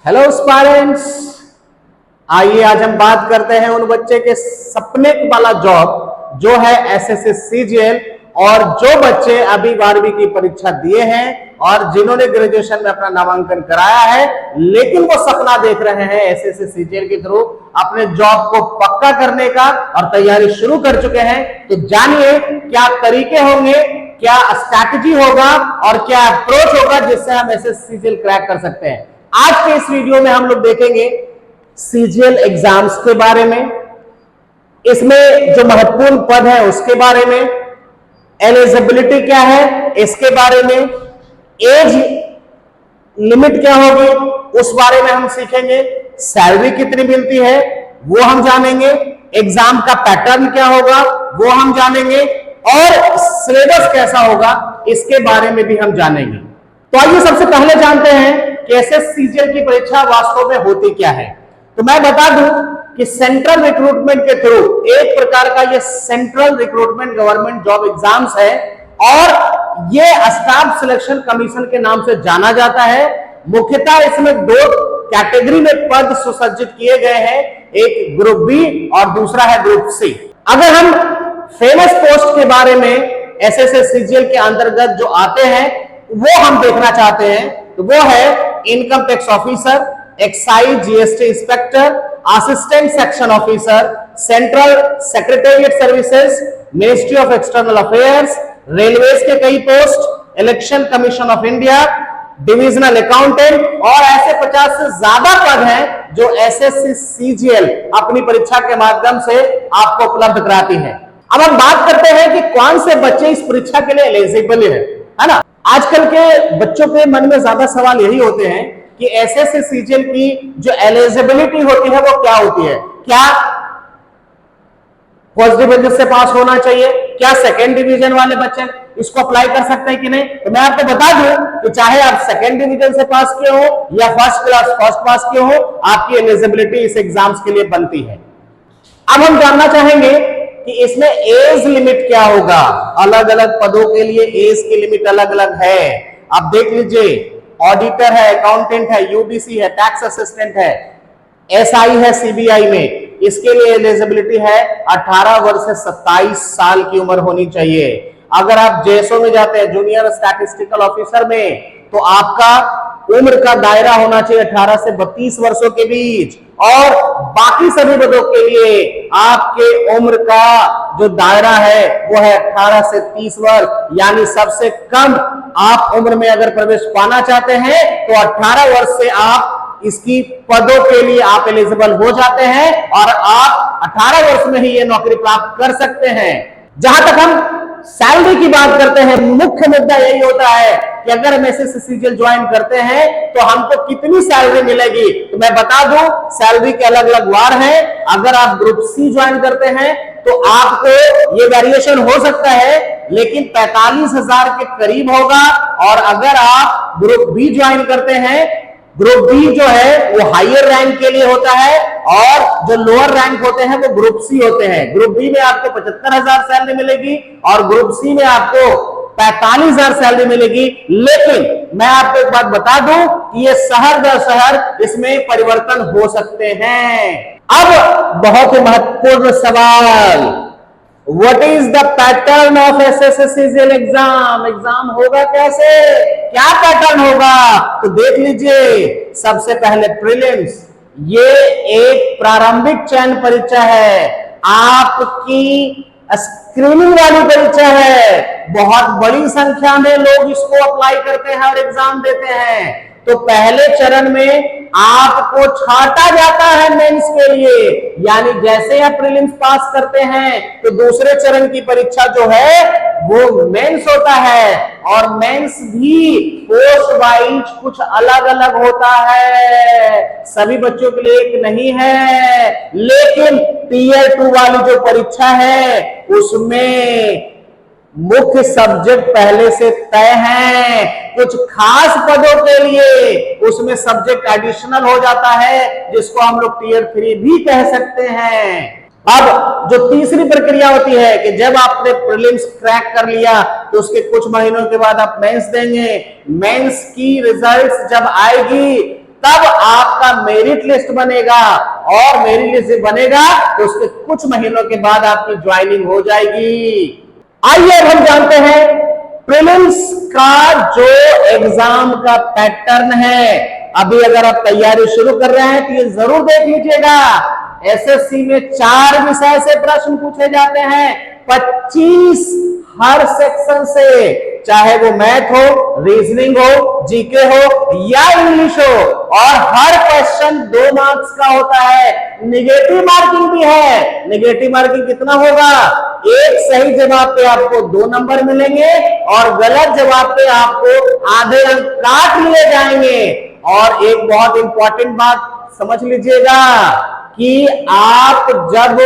Hello students, आइए आज हम बात करते हैं उन बच्चे के सपने वाला जॉब जो है एसएससी सीजीएल। और जो बच्चे अभी 12वीं की परीक्षा दिए हैं और जिन्होंने ग्रेजुएशन में अपना नामांकन कराया है लेकिन वो सपना देख रहे हैं एसएससी सीजीएल के थ्रू अपने जॉब को पक्का करने का और तैयारी शुरू कर चुके हैं, तो जानिए क्या तरीके होंगे, क्या स्ट्रैटेजी होगा और क्या अप्रोच होगा जिससे हम एसएससी सीजीएल क्रैक कर सकते हैं। आज के इस वीडियो में हम लोग देखेंगे सीजीएल एग्जाम्स के बारे में, इसमें जो महत्वपूर्ण पद है उसके बारे में, एलिजिबिलिटी क्या है इसके बारे में, एज लिमिट क्या होगी उस बारे में हम सीखेंगे, सैलरी कितनी मिलती है वो हम जानेंगे, एग्जाम का पैटर्न क्या होगा वो हम जानेंगे और सिलेबस कैसा होगा इसके बारे में भी हम जानेंगे। तो आइए सबसे पहले जानते हैं कि एसएससी सीजीएल की परीक्षा वास्तव में होती क्या है। तो मैं बता दूं कि सेंट्रल रिक्रूटमेंट के थ्रू एक प्रकार का ये central recruitment government job exams है और ये स्टाफ सिलेक्शन कमीशन के नाम से जाना जाता है। मुख्यतः इसमें दो कैटेगरी में पद सुसज्जित किए गए हैं, एक ग्रुप बी और दूसरा है ग्रुप सी। अगर हम फेमस पोस्ट के बारे में एसएससी सीजीएल के अंतर्गत जो आते हैं वो हम देखना चाहते हैं तो वो है income tax officer, excise GST inspector, assistant section officer, central secretariat services, ministry of external affairs, railways के कई post, election commission of India, divisional accountant और ऐसे 50 से ज्यादा पद हैं जो एसएससी सीजीएल अपनी परीक्षा के माध्यम से आपको उपलब्ध कराती है। अब हम बात करते हैं कि कौन से बच्चे इस परीक्षा के लिए एलिजिबल है ना। आजकल के बच्चों के मन में ज्यादा सवाल यही होते हैं कि एसएससी सीजीएल की जो एलिजिबिलिटी होती है वो क्या होती है, क्या फर्स्ट डिवीजन से पास होना चाहिए, क्या सेकेंड डिवीजन वाले बच्चे इसको अप्लाई कर सकते हैं कि नहीं। तो मैं आपको बता दूं कि चाहे आप सेकेंड डिवीजन से पास किए हो या फर्स्ट क्लास फर्स्ट पास किए हो, आपकी एलिजिबिलिटी इस एग्जाम्स के लिए बनती है। अब हम जानना चाहेंगे कि इसमें एज लिमिट क्या होगा। अलग अलग पदों के लिए एज की लिमिट अलग अलग है। अब देख लीजिए, ऑडिटर है, अकाउंटेंट है, यूडीसी है, टैक्स असिस्टेंट है, एसआई है सीबीआई में, इसके लिए एलिजिबिलिटी है 18 वर्ष से 27 साल की उम्र होनी चाहिए। अगर आप जेएसओ में जाते हैं, जूनियर स्टैटिस्टिकल ऑफिसर में, तो आपका उम्र का दायरा होना चाहिए 18 से 32 वर्षों के बीच और बाकी सभी पदों के लिए आपके उम्र का जो दायरा है वो है 18 से 30 वर्ष। यानी सबसे कम आप उम्र में अगर प्रवेश पाना चाहते हैं तो 18 वर्ष से आप इसकी पदों के लिए आप एलिजिबल हो जाते हैं और आप 18 वर्ष में ही ये नौकरी प्राप्त कर सकते हैं। जहां तक हम सैलरी की बात करते हैं, मुख्य मुद्दा यही होता है कि अगर हम एसएससी सीजीएल ज्वाइन करते हैं तो हमको कितनी सैलरी मिलेगी। तो मैं बता दूं, सैलरी के अलग अलग वार हैं। अगर आप ग्रुप सी ज्वाइन करते हैं तो आपको ये वेरिएशन हो सकता है लेकिन 45,000 के करीब होगा। और अगर आप ग्रुप बी ज्वाइन करते हैं, ग्रुप बी जो है वो हायर रैंक के लिए होता है और जो लोअर रैंक होते हैं वो ग्रुप सी होते हैं। ग्रुप बी में आपको 75,000 सैलरी मिलेगी और ग्रुप सी में आपको 45,000 सैलरी मिलेगी। लेकिन मैं आपको एक बात बता दूं कि ये शहर दर शहर इसमें परिवर्तन हो सकते हैं। अब बहुत ही महत्वपूर्ण सवाल, What is the pattern of SSC CGL exam? Exam होगा कैसे, क्या पैटर्न होगा? तो देख लीजिए, सबसे पहले प्रीलिम्स, ये एक प्रारंभिक चयन परीक्षा है, आपकी स्क्रीनिंग वाली परीक्षा है। बहुत बड़ी संख्या में लोग इसको अप्लाई करते हैं और एग्जाम देते हैं। तो पहले चरण में आपको छांटा जाता है मेंस के लिए, यानी जैसे आप प्रीलिम्स पास करते हैं तो दूसरे चरण की परीक्षा जो है वो मेंस होता है और मेंस भी पोस्ट वाइज कुछ अलग अलग होता है, सभी बच्चों के लिए एक नहीं है। लेकिन टीयर 2 वाली जो परीक्षा है उसमें मुख्य सब्जेक्ट पहले से तय हैं। कुछ खास पदों के लिए उसमें सब्जेक्ट एडिशनल हो जाता है जिसको हम लोग टीयर 3 भी कह सकते हैं। अब जो तीसरी प्रक्रिया होती है कि जब आपने प्रीलिम्स क्रैक कर लिया तो उसके कुछ महीनों के बाद आप मेंस देंगे। मेंस की रिजल्ट्स जब आएगी तब आप आपका मेरिट लिस्ट बनेगा, और मेरिट लिस्ट बनेगा तो उसके कुछ महीनों के बाद आपकी ज्वाइनिंग हो जाएगी। आइए अब हम जानते हैं प्रीलिम्स का जो एग्जाम का पैटर्न है। अभी अगर आप तैयारी शुरू कर रहे हैं तो ये जरूर देख लीजिएगा, एसएससी में 4 विषय से प्रश्न पूछे जाते हैं, 25 हर सेक्शन से, चाहे वो मैथ हो, रीजनिंग हो, जीके हो या इंग्लिश हो, और हर क्वेश्चन 2 मार्क्स का होता है। निगेटिव मार्किंग भी है। निगेटिव मार्किंग कितना होगा? एक सही जवाब पे आपको 2 नंबर मिलेंगे और गलत जवाब पे आपको आधे अंक काट लिए जाएंगे। और एक बहुत इंपॉर्टेंट बात समझ लीजिएगा कि आप जब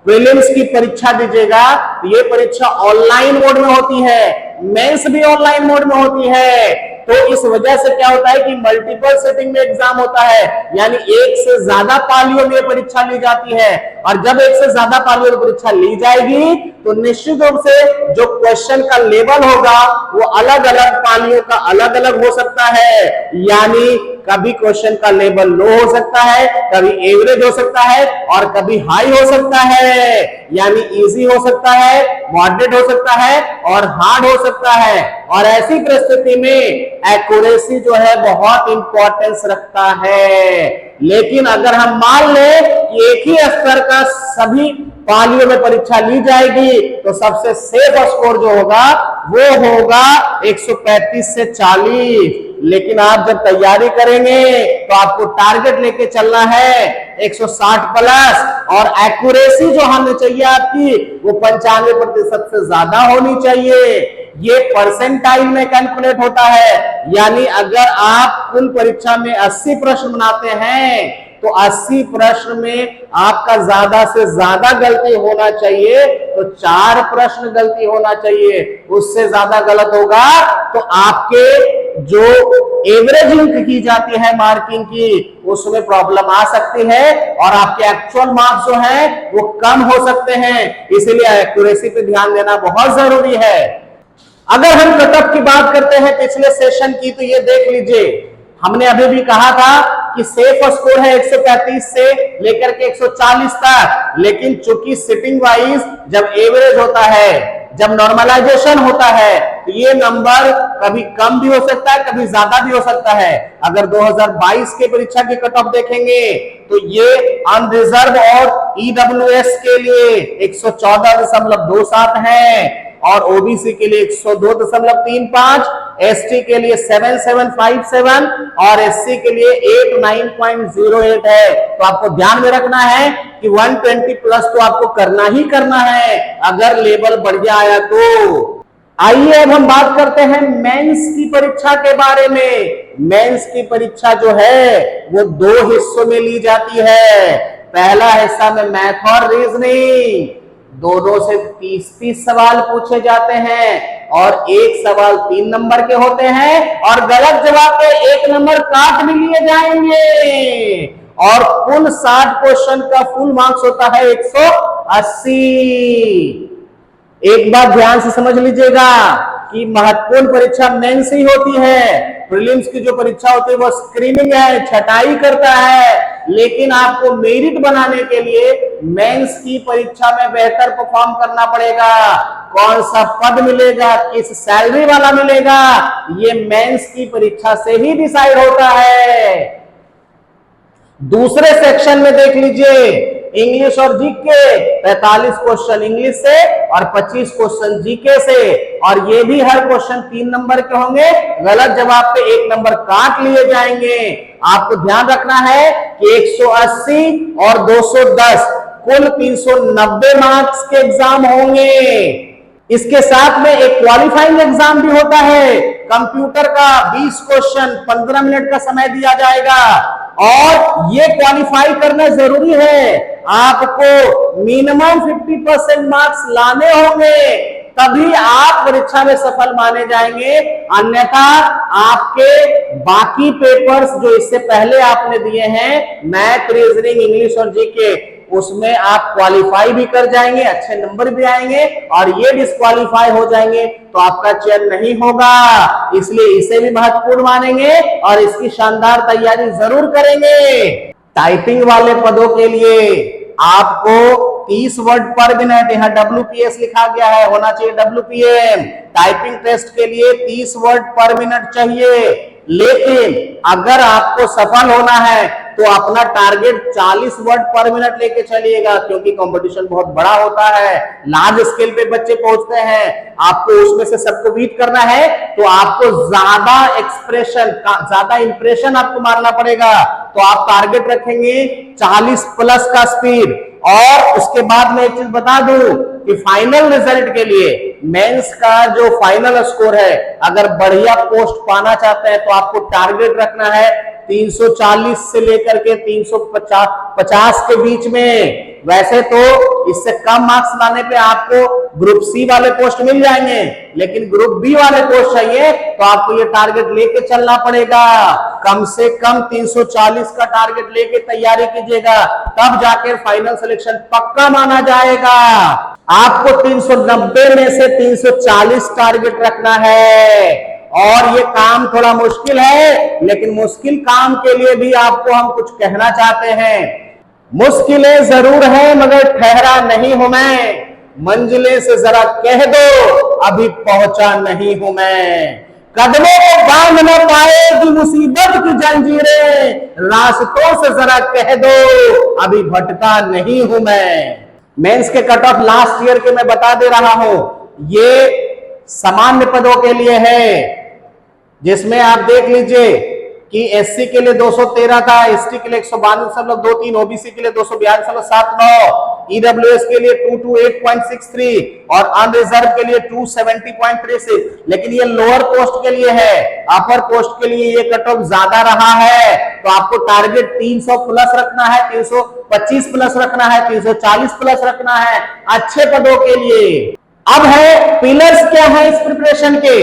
प्रीलिम्स की परीक्षा दीजिएगा तो ये परीक्षा ऑनलाइन मोड में होती है, मेंस भी ऑनलाइन मोड में होती है। तो इस वजह से क्या होता है कि मल्टीपल सेटिंग में एग्जाम होता है, यानी एक से ज्यादा पालियों में परीक्षा ली जाती है। और जब एक से ज्यादा पालियों में परीक्षा ली जाएगी तो निश्चित रूप से जो क्वेश्चन का लेवल होगा वो अलग अलग पालियों का अलग अलग हो सकता है। यानी कभी क्वेश्चन का लेवल लो हो सकता है, कभी एवरेज हो सकता है, और कभी हाई हो सकता है। यानी इजी हो सकता है, मॉडरेट हो सकता है, और हार्ड हो सकता है। और ऐसी परिस्थिति में एक्यूरेसी जो है बहुत इंपॉर्टेंस रखता है। लेकिन अगर हम मान लें कि एक ही स्तर का सभी पालियों में परीक्षा ली जाएगी तो सबसे सेफ स्कोर जो होगा वो होगा 135 से 40। लेकिन आप जब तैयारी करेंगे तो आपको टारगेट लेके चलना है 160 प्लस, और एक्यूरेसी जो होनी चाहिए आपकी वो 95% से ज्यादा होनी चाहिए। ये परसेंटाइल में कैलकुलेट होता है, यानी अगर आप कुल परीक्षा में 80 प्रश्न बनाते हैं तो 80 प्रश्न में आपका ज्यादा से ज्यादा गलती होना चाहिए, तो 4 प्रश्न गलती होना चाहिए। उससे ज्यादा गलत होगा तो आपके जो एवरेजिंग की जाती है मार्किंग की उसमें प्रॉब्लम आ सकती है, और आपके एक्चुअल मार्क्स जो है वो कम हो सकते हैं। इसीलिए एक्यूरेसी पे ध्यान देना बहुत जरूरी है। अगर हम कटऑफ की बात करते हैं पिछले सेशन की, तो ये देख लीजिए, हमने अभी भी कहा था कि सेफ स्कोर है 135 से लेकर के 140 तक। लेकिन चूंकि सिटिंग वाइज जब एवरेज होता है, जब नॉर्मलाइजेशन होता है, तो ये नंबर कभी कम भी हो सकता है, कभी ज्यादा भी हो सकता है। अगर 2022 के परीक्षा की कट ऑफ देखेंगे तो ये अनरिजर्व और ईडब्ल्यूएस के लिए 114.27 है, और ओबीसी के लिए 102.35, एसटी के लिए 7757, और एससी के लिए 89.08 है। तो आपको ध्यान में रखना है कि 120 प्लस तो आपको करना ही करना है अगर लेवल बढ़िया आया तो। आइए अब हम बात करते हैं मेंस की परीक्षा के बारे में। मेंस की परीक्षा जो है वो 2 हिस्सों में ली जाती है। पहला हिस्सा में मैथ और रीजनिंग, दोनों से 30-30 सवाल पूछे जाते हैं, और एक सवाल 3 नंबर के होते हैं, और गलत जवाब पे 1 नंबर काट भी लिए जाएंगे। और कुल 60 क्वेश्चन का फुल मार्क्स होता है 180। एक बात ध्यान से समझ लीजिएगा कि महत्वपूर्ण परीक्षा मेंस ही होती है। प्रीलिम्स की जो परीक्षा होती है वो स्क्रीनिंग है, छटाई करता है। लेकिन आपको मेरिट बनाने के लिए मेंस की परीक्षा में बेहतर परफॉर्म करना पड़ेगा। कौन सा पद मिलेगा, किस सैलरी वाला मिलेगा, ये मेंस की परीक्षा से ही डिसाइड होता है। दूसरे सेक्शन में देख लीजिए, इंग्लिश और जीके, 45 क्वेश्चन इंग्लिश से और 25 क्वेश्चन जीके से, और ये भी हर क्वेश्चन 3 नंबर के होंगे। गलत जवाब पे 1 नंबर काट लिए जाएंगे। आपको ध्यान रखना है कि 180 और 210 कुल 390 मार्क्स के एग्जाम होंगे। इसके साथ में एक क्वालिफाइंग एग्जाम भी होता है। कंप्यूटर का 20 क्वेश्चन 15 मिनट का समय दिया जाएगा, और ये क्वालिफाई करना जरूरी है। आपको मिनिमम 50% मार्क्स लाने होंगे, तभी आप परीक्षा में सफल माने जाएंगे। अन्यथा आपके बाकी पेपर्स जो इससे पहले आपने दिए हैं, मैथ, रीजनिंग, इंग्लिश और जीके, उसमें आप क्वालिफाई भी कर जाएंगे, अच्छे नंबर भी आएंगे, और ये डिस्क्वालीफाई हो जाएंगे तो आपका चयन नहीं होगा। इसलिए इसे भी महत्वपूर्ण मानेंगे और इसकी शानदार तैयारी जरूर करेंगे। टाइपिंग वाले पदों के लिए आपको 30 वर्ड पर मिनट, यहां WPS लिखा गया है, होना चाहिए WPM। टाइपिंग टेस्ट के लिए 30 वर्ड पर मिनट चाहिए, लेकिन अगर आपको सफल होना है तो अपना टारगेट 40 वर्ड पर मिनट लेके चलिएगा, क्योंकि कंपटीशन बहुत बड़ा होता है, लार्ज स्केल पे बच्चे पहुंचते हैं, आपको उसमें से सबको बीट करना है, तो आपको ज्यादा एक्सप्रेशन, ज्यादा इंप्रेशन आपको मारना पड़ेगा। तो आप टारगेट रखेंगे 40 प्लस का स्पीड। और उसके बाद मैं एक चीज बता दूं कि फाइनल रिजल्ट के लिए मेंस का जो फाइनल स्कोर है, अगर बढ़िया पोस्ट पाना चाहते हैं तो आपको टारगेट रखना है 340 से लेकर के 350 के बीच में। वैसे तो इससे कम मार्क्स लाने पे आपको ग्रुप सी वाले पोस्ट मिल जाएंगे, लेकिन ग्रुप बी वाले पोस्ट चाहिए तो आपको ये टारगेट लेके चलना पड़ेगा। कम से कम 340 का टारगेट लेके तैयारी कीजिएगा, तब जाकर फाइनल सिलेक्शन पक्का माना जाएगा। आपको 390 में से 340 टारगेट रखना है, और ये काम थोड़ा मुश्किल है, लेकिन मुश्किल काम के लिए भी आपको हम कुछ कहना चाहते हैं। मुश्किलें जरूर है मगर ठहरा नहीं हूं मैं, मंजिलें से जरा कह दो अभी पहुंचा नहीं हूं मैं। कदमों को बांध न पाएगी मुसीबत की जंजीरें, रास्तों से जरा कह दो अभी भटका नहीं हूं मैं। मेंस के कट ऑफ लास्ट ईयर के मैं बता दे रहा हूं, ये सामान्य पदों के लिए है, जिसमें आप देख लीजिए कि एससी के लिए 213 था, एसटी के लिए 192.23, ओबीसी के लिए 242.79, ईडब्ल्यूएस के लिए 228.63 और अनरिजर्व के लिए 270.36। लेकिन ये लोअर पोस्ट के लिए है, अपर पोस्ट के लिए ये कट ऑफ ज्यादा रहा है, तो आपको टारगेट 300 प्लस रखना है, 325 प्लस रखना है, 340 प्लस रखना है अच्छे पदों के लिए। अब है पिलर्स क्या है इस प्रिपरेशन के,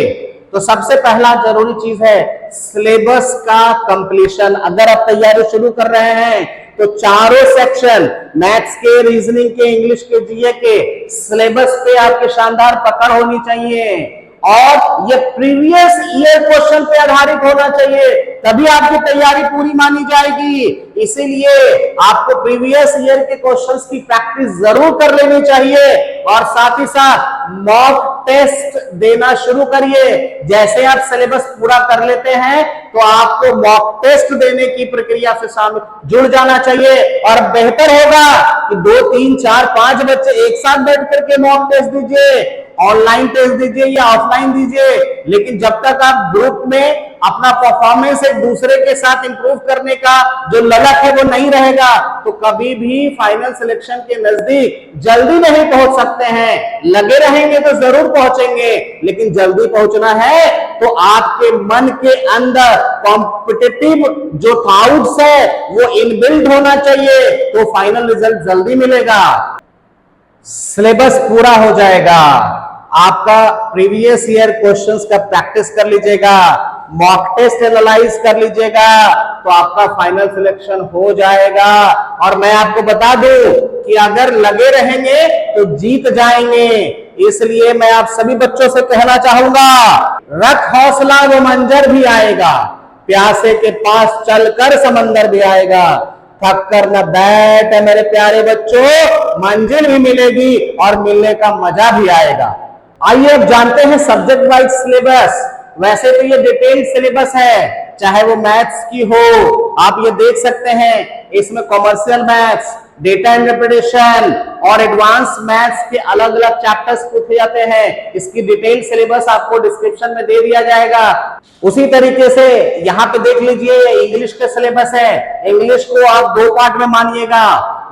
तो सबसे पहला जरूरी चीज है सिलेबस का कंप्लीशन। अगर आप तैयारी शुरू कर रहे हैं तो चारों सेक्शन, मैथ्स के, रीजनिंग के, इंग्लिश के, जीए के सिलेबस पे आपके शानदार पकड़ होनी चाहिए, और ये प्रीवियस ईयर क्वेश्चन पे आधारित होना चाहिए, तभी आपकी तैयारी पूरी मानी जाएगी। इसीलिए आपको प्रीवियस ईयर के क्वेश्चंस की प्रैक्टिस जरूर कर लेनी चाहिए, और साथ ही साथ मॉक टेस्ट देना शुरू करिए। जैसे आप सिलेबस पूरा कर लेते हैं तो आपको मॉक टेस्ट देने की प्रक्रिया से शामिल जुड़ जाना चाहिए, और बेहतर होगा कि 2, 3, 4, 5 बच्चे एक साथ बैठ करके मॉक टेस्ट दीजिए, ऑनलाइन टेस्ट दीजिए या ऑफलाइन दीजिए, लेकिन जब तक आप ग्रुप में अपना परफॉर्मेंस एक दूसरे के साथ इंप्रूव करने का जो ललक है वो नहीं रहेगा, तो कभी भी फाइनल सिलेक्शन के नजदीक जल्दी नहीं पहुंच सकते हैं। लगे रहेंगे तो जरूर पहुंचेंगे, लेकिन जल्दी पहुंचना है तो आपके मन के अंदर कॉम्पिटिटिव जो थॉट्स है वो इनबिल्ट होना चाहिए, तो फाइनल रिजल्ट जल्दी मिलेगा, सिलेबस पूरा हो जाएगा। आपका प्रीवियस ईयर क्वेश्चंस का प्रैक्टिस कर लीजिएगा, मॉक टेस्ट एनालाइज कर लीजिएगा, तो आपका फाइनल सिलेक्शन हो जाएगा। और मैं आपको बता दूं कि अगर लगे रहेंगे तो जीत जाएंगे। इसलिए मैं आप सभी बच्चों से कहना चाहूंगा, रख हौसला वो मंजर भी आएगा, प्यासे के पास चलकर समंदर भी आएगा, थक कर न बैठ मेरे प्यारे बच्चों, मंजिल भी मिलेगी और मिलने का मजा भी आएगा। आइए अब जानते हैं सब्जेक्ट वाइज सिलेबस। वैसे तो ये डिटेल्ड सिलेबस है, चाहे वो मैथ्स की हो, आप ये देख सकते हैं इसमें कॉमर्शियल मैथ्स, डेटा इंटरप्रिटेशन और एडवांस मैथ्स के अलग अलग चैप्टर्स पूछे जाते हैं। इसकी डिटेल सिलेबस आपको डिस्क्रिप्शन में दे दिया जाएगा। उसी तरीके से यहाँ पे देख लीजिए इंग्लिश का सिलेबस है। इंग्लिश को आप 2 पार्ट में मानिएगा,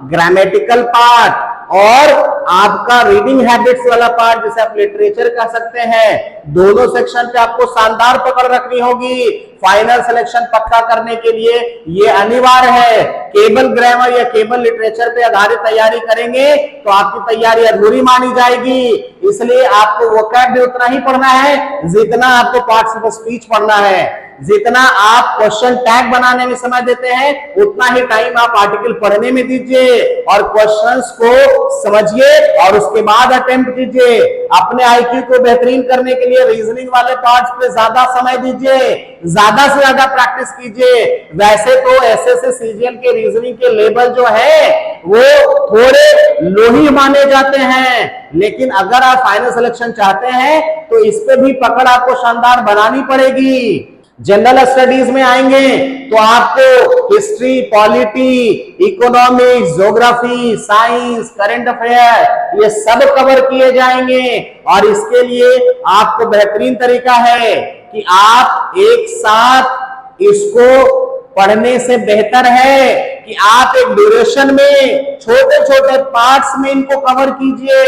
ग्रामेटिकल पार्ट और आपका रीडिंग हैबिट्स वाला पार्ट, जिसे आप लिटरेचर कह सकते हैं। दोनों सेक्शन पे आपको शानदार पकड़ रखनी होगी। फाइनल सिलेक्शन पक्का करने के लिए ये अनिवार्य है। केवल ग्रामर या केवल लिटरेचर पे आधारित तैयारी करेंगे तो आपकी तैयारी अधूरी मानी जाएगी। इसलिए आपको वोकैब भी उतना ही पढ़ना है जितना आपको पार्ट्स ऑफ स्पीच पढ़ना है। जितना आप क्वेश्चन टैग बनाने में समय देते हैं उतना ही टाइम आप आर्टिकल पढ़ने में दीजिए और क्वेश्चंस को समझिए और उसके बाद अटेम्प्ट कीजिए। अपने आईक्यू को बेहतरीन करने के लिए रीजनिंग वाले पार्ट्स पे ज्यादा समय दीजिए, ज्यादा से ज्यादा प्रैक्टिस कीजिए। वैसे तो एसएससी सीजीएल के रीजनिंग के लेवल जो है वो थोड़े लो ही माने जाते हैं, लेकिन अगर आप फाइनल सिलेक्शन चाहते हैं तो इस पे भी पकड़ आपको शानदार बनानी पड़ेगी। जनरल स्टडीज में आएंगे तो आपको history, polity, economics, geography, science, current affair ये सब कवर किए जाएंगे और इसके लिए आपको बेहतरीन तरीका है कि आप एक साथ इसको पढ़ने से बेहतर है कि आप एक ड्यूरेशन में छोटे छोटे पार्ट्स में इनको कवर कीजिए।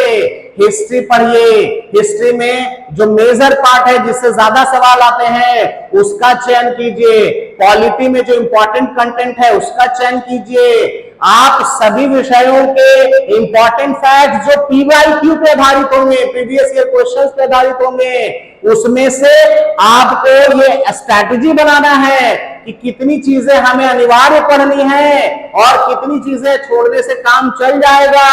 हिस्ट्री पढ़िए, हिस्ट्री में जो मेजर पार्ट है जिससे ज्यादा सवाल आते हैं उसका चयन कीजिए। पॉलिटी में जो इंपॉर्टेंट कंटेंट है उसका चयन कीजिए। आप सभी विषयों के इंपॉर्टेंट फैक्ट जो पीवाईक्यू पे आधारित होंगे, प्रीवियस ईयर क्वेश्चंस पे आधारित होंगे, उसमें से आपको ये स्ट्रैटेजी बनाना है कि कितनी चीजें हमें अनिवार्य पढ़नी है और कितनी चीजें छोड़ने से काम चल जाएगा।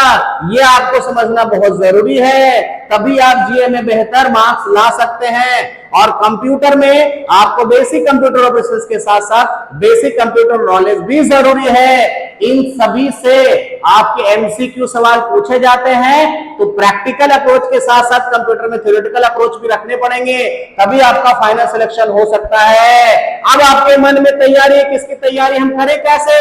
ये आपको समझना बहुत जरूरी है, तभी आप जीए में बेहतर मार्क्स ला सकते हैं। और कंप्यूटर में आपको बेसिक कंप्यूटर ऑपरेशंस के साथ साथ बेसिक कंप्यूटर नॉलेज भी जरूरी है। इन सभी से आपके एमसीक्यू सवाल पूछे जाते हैं, तो प्रैक्टिकल अप्रोच के साथ साथ कंप्यूटर में थ्योरेटिकल अप्रोच भी रखने पड़ेंगे, तभी आपका फाइनल सिलेक्शन हो सकता है। अब आपके मन में तैयारी है, किसकी तैयारी हम करें, कैसे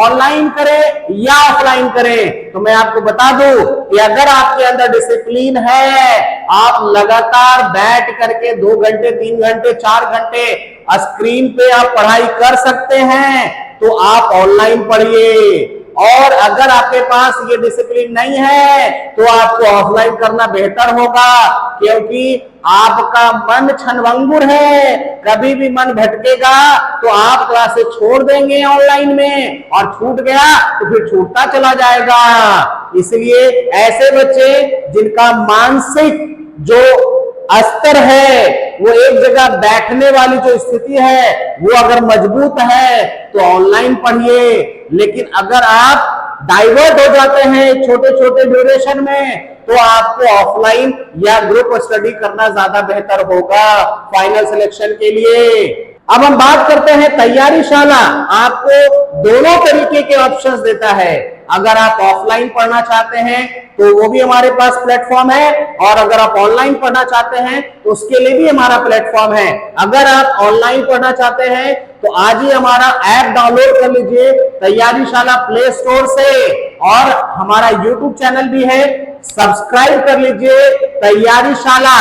ऑनलाइन करें या ऑफलाइन करें? तो मैं आपको बता दूं कि अगर आपके अंदर डिसिप्लिन है, आप लगातार बैठ करके 2 घंटे, 3 घंटे, 4 घंटे स्क्रीन पे आप पढ़ाई कर सकते हैं तो आप ऑनलाइन पढ़िए। और अगर आपके पास ये डिसिप्लिन नहीं है तो आपको ऑफलाइन करना बेहतर होगा, क्योंकि आपका मन क्षणभंगुर है, कभी भी मन भटकेगा तो आप क्लासेस छोड़ देंगे ऑनलाइन में, और छूट गया तो फिर छूटता चला जाएगा। इसलिए ऐसे बच्चे जिनका मानसिक जो स्तर है, वो एक जगह बैठने वाली जो स्थिति है वो अगर मजबूत है तो ऑनलाइन पढ़िए। लेकिन अगर आप डाइवर्ट हो जाते हैं छोटे छोटे ड्यूरेशन में तो आपको ऑफलाइन या ग्रुप स्टडी करना ज्यादा बेहतर होगा फाइनल सिलेक्शन के लिए। अब हम बात करते हैं तैयारी शाला। आपको दोनों तरीके के ऑप्शंस देता है। अगर आप ऑफलाइन पढ़ना चाहते हैं तो वो भी हमारे पास प्लेटफॉर्म है, और अगर आप ऑनलाइन पढ़ना चाहते हैं तो उसके लिए भी हमारा प्लेटफॉर्म है। अगर आप ऑनलाइन पढ़ना चाहते हैं तो आज ही हमारा ऐप डाउनलोड कर लीजिए तैयारी शाला प्ले स्टोर से, और हमारा यूट्यूब चैनल भी है, सब्सक्राइब कर लीजिए तैयारी शाला।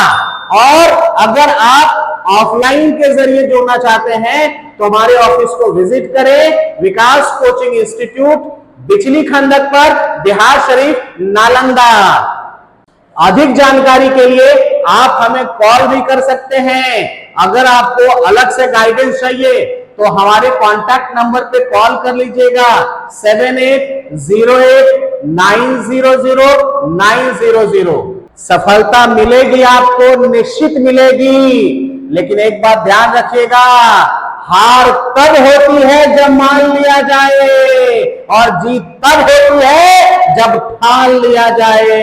और अगर आप ऑफलाइन के जरिए जुड़ना चाहते हैं तो हमारे ऑफिस को विजिट करें, विकास कोचिंग इंस्टीट्यूट, बिचली खंडक पर, बिहार शरीफ, नालंदा। अधिक जानकारी के लिए आप हमें कॉल भी कर सकते हैं। अगर आपको अलग से गाइडेंस चाहिए तो हमारे कॉन्टैक्ट नंबर पे कॉल कर लीजिएगा 7808900900। सफलता मिलेगी, आपको निश्चित मिलेगी, लेकिन एक बात ध्यान रखिएगा, हार तब होती है जब मान लिया जाए और जीत तब होती है जब ठान लिया जाए।